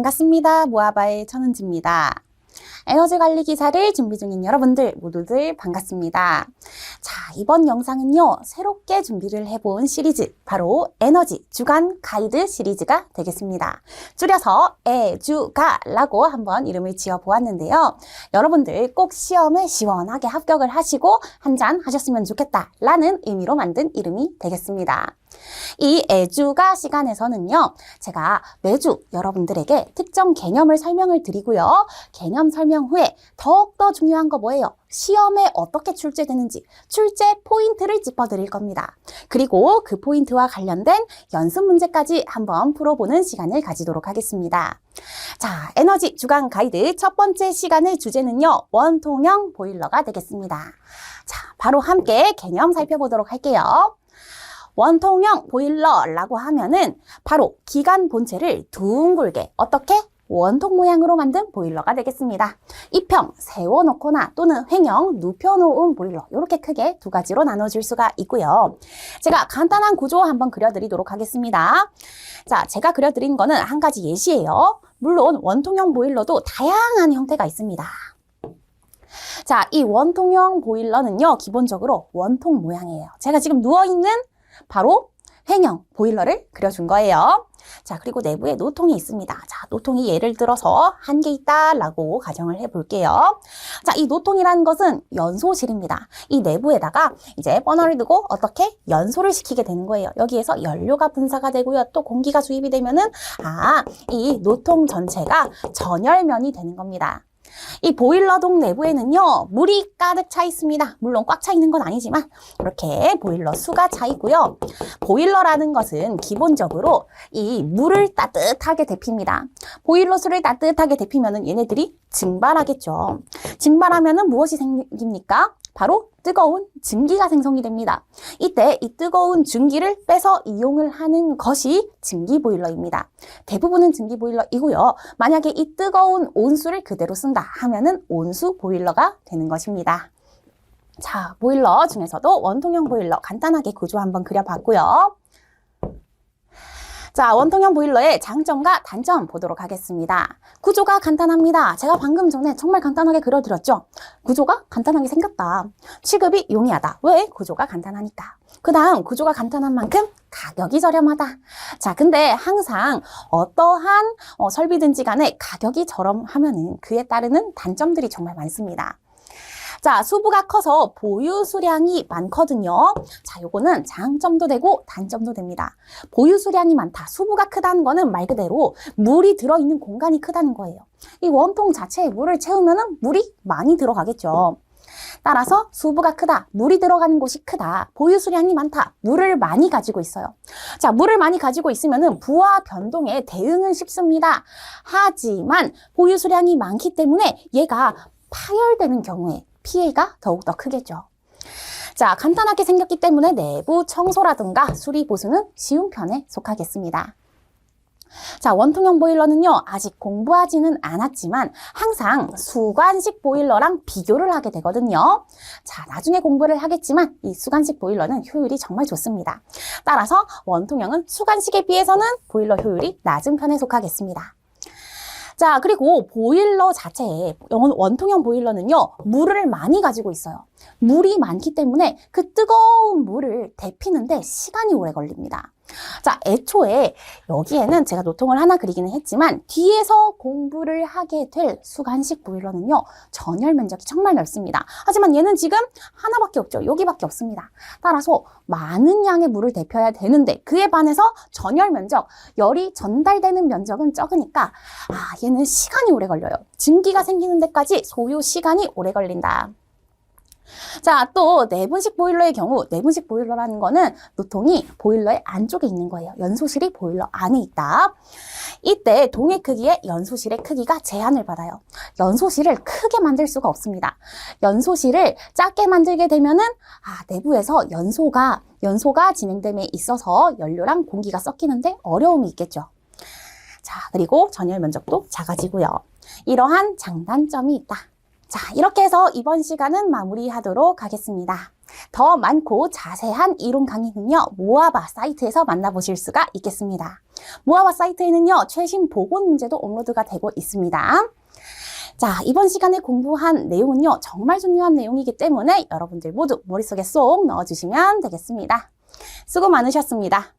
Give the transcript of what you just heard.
반갑습니다. 모아바의 천은지입니다. 에너지 관리 기사를 준비 중인 여러분들 모두들 반갑습니다. 자, 이번 영상은요, 새롭게 준비를 해본 시리즈, 바로 에너지 주간 가이드 시리즈가 되겠습니다. 줄여서 에주가라고 한번 이름을 지어 보았는데요. 여러분들 꼭 시험에 시원하게 합격을 하시고 한잔 하셨으면 좋겠다라는 의미로 만든 이름이 되겠습니다. 이 에주가 시간에서는요, 제가 매주 여러분들에게 특정 개념을 설명을 드리고요. 개념 설명 후에 더욱더 중요한 거 뭐예요? 시험에 어떻게 출제되는지 출제 포인트를 짚어드릴 겁니다. 그리고 그 포인트와 관련된 연습 문제까지 한번 풀어보는 시간을 가지도록 하겠습니다. 자, 에너지 주간 가이드 첫 번째 시간의 주제는요, 원통형 보일러가 되겠습니다. 자, 바로 함께 개념 살펴보도록 할게요. 원통형 보일러라고 하면은 바로 기관 본체를 둥글게 어떻게? 원통 모양으로 만든 보일러가 되겠습니다. 입형 세워놓거나 또는 횡형 눕혀놓은 보일러, 이렇게 크게 두 가지로 나눠질 수가 있고요. 제가 간단한 구조 한번 그려드리도록 하겠습니다. 자, 제가 그려드린 거는 한 가지 예시예요. 물론 원통형 보일러도 다양한 형태가 있습니다. 자, 이 원통형 보일러는요, 기본적으로 원통 모양이에요. 제가 지금 누워있는 바로 횡형 보일러를 그려준 거예요. 자, 그리고 내부에 노통이 있습니다. 자, 노통이 예를 들어서 한 개 있다라고 가정을 해볼게요. 자, 이 노통이라는 것은 연소실입니다. 이 내부에다가 이제 버너를 두고 어떻게 연소를 시키게 되는 거예요. 여기에서 연료가 분사가 되고요. 또 공기가 주입이 되면은 이 노통 전체가 전열면이 되는 겁니다. 이 보일러동 내부에는요, 물이 가득 차 있습니다. 물론 꽉 차 있는 건 아니지만 이렇게 보일러 수가 차 있고요. 보일러라는 것은 기본적으로 이 물을 따뜻하게 데핍니다. 보일러 수를 따뜻하게 데피면은 얘네들이 증발하겠죠. 증발하면은 무엇이 생깁니까? 바로 뜨거운 증기가 생성이 됩니다. 이때 이 뜨거운 증기를 빼서 이용을 하는 것이 증기 보일러입니다. 대부분은 증기 보일러이고요. 만약에 이 뜨거운 온수를 그대로 쓴다 하면은 온수 보일러가 되는 것입니다. 자, 보일러 중에서도 원통형 보일러 간단하게 구조 한번 그려봤고요. 자, 원통형 보일러의 장점과 단점 보도록 하겠습니다. 구조가 간단합니다. 제가 방금 전에 정말 간단하게 그려드렸죠? 구조가 간단하게 생겼다. 취급이 용이하다. 왜? 구조가 간단하니까. 그 다음 구조가 간단한 만큼 가격이 저렴하다. 자, 근데 항상 어떠한 설비든지 간에 가격이 저렴하면은 그에 따르는 단점들이 정말 많습니다. 자, 수부가 커서 보유 수량이 많거든요. 자, 요거는 장점도 되고 단점도 됩니다. 보유 수량이 많다. 수부가 크다는 거는 말 그대로 물이 들어있는 공간이 크다는 거예요. 이 원통 자체에 물을 채우면은 물이 많이 들어가겠죠. 따라서 수부가 크다. 물이 들어가는 곳이 크다. 보유 수량이 많다. 물을 많이 가지고 있어요. 자, 물을 많이 가지고 있으면은 부하 변동에 대응은 쉽습니다. 하지만 보유 수량이 많기 때문에 얘가 파열되는 경우에 피해가 더욱더 크겠죠. 자, 간단하게 생겼기 때문에 내부 청소라든가 수리 보수는 쉬운 편에 속하겠습니다. 자, 원통형 보일러는요, 아직 공부하지는 않았지만 항상 수관식 보일러랑 비교를 하게 되거든요. 자, 나중에 공부를 하겠지만 이 수관식 보일러는 효율이 정말 좋습니다. 따라서 원통형은 수관식에 비해서는 보일러 효율이 낮은 편에 속하겠습니다. 자, 그리고 보일러 자체에 원통형 보일러는요, 물을 많이 가지고 있어요. 물이 많기 때문에 그 뜨거운 물을 데피는데 시간이 오래 걸립니다. 자, 애초에 여기에는 제가 노통을 하나 그리기는 했지만 뒤에서 공부를 하게 될 수관식 보일러는요, 전열 면적이 정말 넓습니다. 하지만 얘는 지금 하나밖에 없죠. 여기밖에 없습니다. 따라서 많은 양의 물을 데펴야 되는데 그에 반해서 전열 면적, 열이 전달되는 면적은 적으니까 얘는 시간이 오래 걸려요. 증기가 생기는 데까지 소요 시간이 오래 걸린다. 자, 또 내분식 보일러의 경우, 내분식 보일러라는 거는 노통이 보일러의 안쪽에 있는 거예요. 연소실이 보일러 안에 있다. 이때 동의 크기의 연소실의 크기가 제한을 받아요. 연소실을 크게 만들 수가 없습니다. 연소실을 작게 만들게 되면은 내부에서 연소가 진행됨에 있어서 연료랑 공기가 섞이는데 어려움이 있겠죠. 자, 그리고 전열 면적도 작아지고요. 이러한 장단점이 있다. 자, 이렇게 해서 이번 시간은 마무리하도록 하겠습니다. 더 많고 자세한 이론 강의는요, 모아바 사이트에서 만나보실 수가 있겠습니다. 모아바 사이트에는요, 최신 보건 문제도 업로드가 되고 있습니다. 자, 이번 시간에 공부한 내용은요, 정말 중요한 내용이기 때문에 여러분들 모두 머릿속에 쏙 넣어주시면 되겠습니다. 수고 많으셨습니다.